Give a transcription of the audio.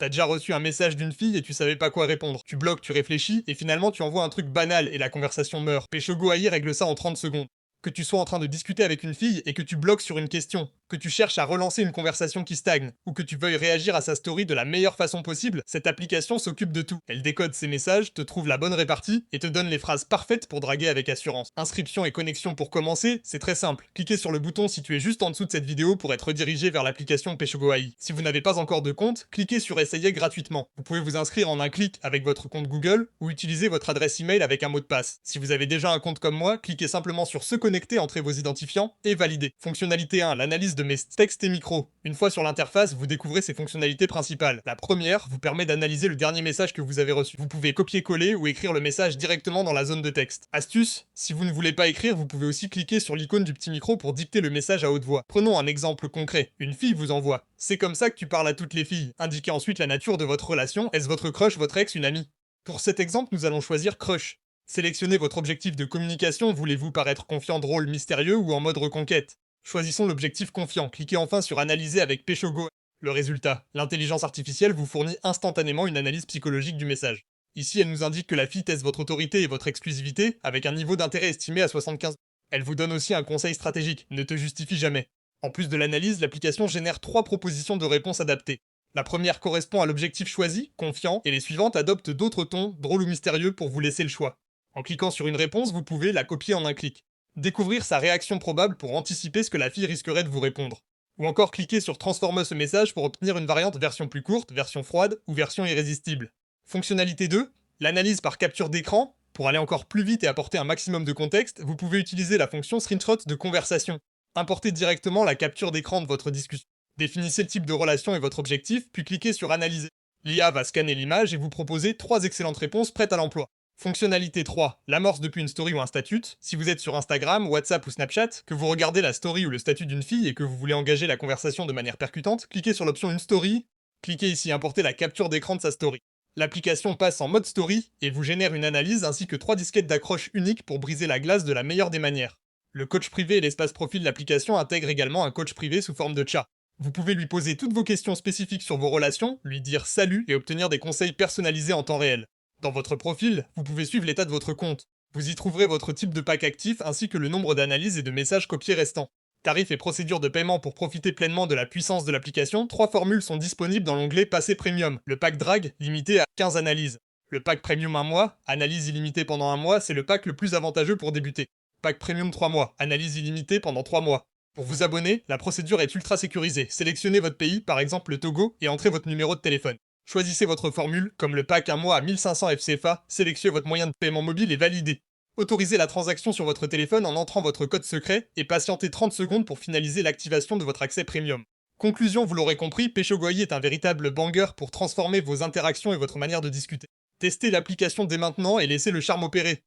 T'as déjà reçu un message d'une fille et tu savais pas quoi répondre. Tu bloques, tu réfléchis, et finalement tu envoies un truc banal et la conversation meurt. Peshogo AI règle ça en 30 secondes. Que tu sois en train de discuter avec une fille et que tu bloques sur une question, que tu cherches à relancer une conversation qui stagne, ou que tu veuilles réagir à sa story de la meilleure façon possible, cette application s'occupe de tout. Elle décode ses messages, te trouve la bonne répartie, et te donne les phrases parfaites pour draguer avec assurance. Inscription et connexion pour commencer, c'est très simple. Cliquez sur le bouton situé juste en dessous de cette vidéo pour être redirigé vers l'application Peshogo AI. Si vous n'avez pas encore de compte, cliquez sur essayer gratuitement. Vous pouvez vous inscrire en un clic avec votre compte Google, ou utiliser votre adresse email avec un mot de passe. Si vous avez déjà un compte comme moi, cliquez simplement sur se connecter, entrez vos identifiants et validez. Fonctionnalité 1, l'analyse de mes textes et micros. Une fois sur l'interface, vous découvrez ses fonctionnalités principales. La première vous permet d'analyser le dernier message que vous avez reçu. Vous pouvez copier-coller ou écrire le message directement dans la zone de texte. Astuce, si vous ne voulez pas écrire, vous pouvez aussi cliquer sur l'icône du petit micro pour dicter le message à haute voix. Prenons un exemple concret. Une fille vous envoie: c'est comme ça que tu parles à toutes les filles. Indiquez ensuite la nature de votre relation. Est-ce votre crush, votre ex, une amie? Pour cet exemple, nous allons choisir crush. Sélectionnez votre objectif de communication, voulez-vous paraître confiant, drôle, mystérieux ou en mode reconquête? Choisissons l'objectif confiant, cliquez enfin sur analyser avec Peshogo. Le résultat, l'intelligence artificielle vous fournit instantanément une analyse psychologique du message. Ici, elle nous indique que la fille teste votre autorité et votre exclusivité avec un niveau d'intérêt estimé à 75. Elle vous donne aussi un conseil stratégique, ne te justifie jamais. En plus de l'analyse, l'application génère 3 propositions de réponses adaptées. La première correspond à l'objectif choisi, confiant, et les suivantes adoptent d'autres tons, drôles ou mystérieux, pour vous laisser le choix. En cliquant sur une réponse, vous pouvez la copier en un clic. Découvrir sa réaction probable pour anticiper ce que la fille risquerait de vous répondre. Ou encore cliquer sur transformer ce message pour obtenir une variante version plus courte, version froide ou version irrésistible. Fonctionnalité 2, l'analyse par capture d'écran. Pour aller encore plus vite et apporter un maximum de contexte, vous pouvez utiliser la fonction screenshot de conversation. Importez directement la capture d'écran de votre discussion. Définissez le type de relation et votre objectif, puis cliquez sur analyser. L'IA va scanner l'image et vous proposer 3 excellentes réponses prêtes à l'emploi. Fonctionnalité 3, l'amorce depuis une story ou un statut. Si vous êtes sur Instagram, WhatsApp ou Snapchat, que vous regardez la story ou le statut d'une fille et que vous voulez engager la conversation de manière percutante, cliquez sur l'option Une story, cliquez ici Importer la capture d'écran de sa story. L'application passe en mode story et vous génère une analyse ainsi que 3 disquettes d'accroche uniques pour briser la glace de la meilleure des manières. Le coach privé et l'espace profil de l'application intègrent également un coach privé sous forme de chat. Vous pouvez lui poser toutes vos questions spécifiques sur vos relations, lui dire salut et obtenir des conseils personnalisés en temps réel. Dans votre profil, vous pouvez suivre l'état de votre compte. Vous y trouverez votre type de pack actif ainsi que le nombre d'analyses et de messages copiés restants. Tarifs et procédures de paiement pour profiter pleinement de la puissance de l'application, 3 formules sont disponibles dans l'onglet Passer Premium. Le pack Drag, limité à 15 analyses. Le pack Premium 1 mois, analyse illimitée pendant 1 mois, c'est le pack le plus avantageux pour débuter. Pack Premium 3 mois, analyse illimitée pendant 3 mois. Pour vous abonner, la procédure est ultra sécurisée. Sélectionnez votre pays, par exemple le Togo, et entrez votre numéro de téléphone. Choisissez votre formule, comme le pack 1 mois à 1500 FCFA, sélectionnez votre moyen de paiement mobile et validez. Autorisez la transaction sur votre téléphone en entrant votre code secret et patientez 30 secondes pour finaliser l'activation de votre accès premium. Conclusion, vous l'aurez compris, Peshogo AI est un véritable banger pour transformer vos interactions et votre manière de discuter. Testez l'application dès maintenant et laissez le charme opérer.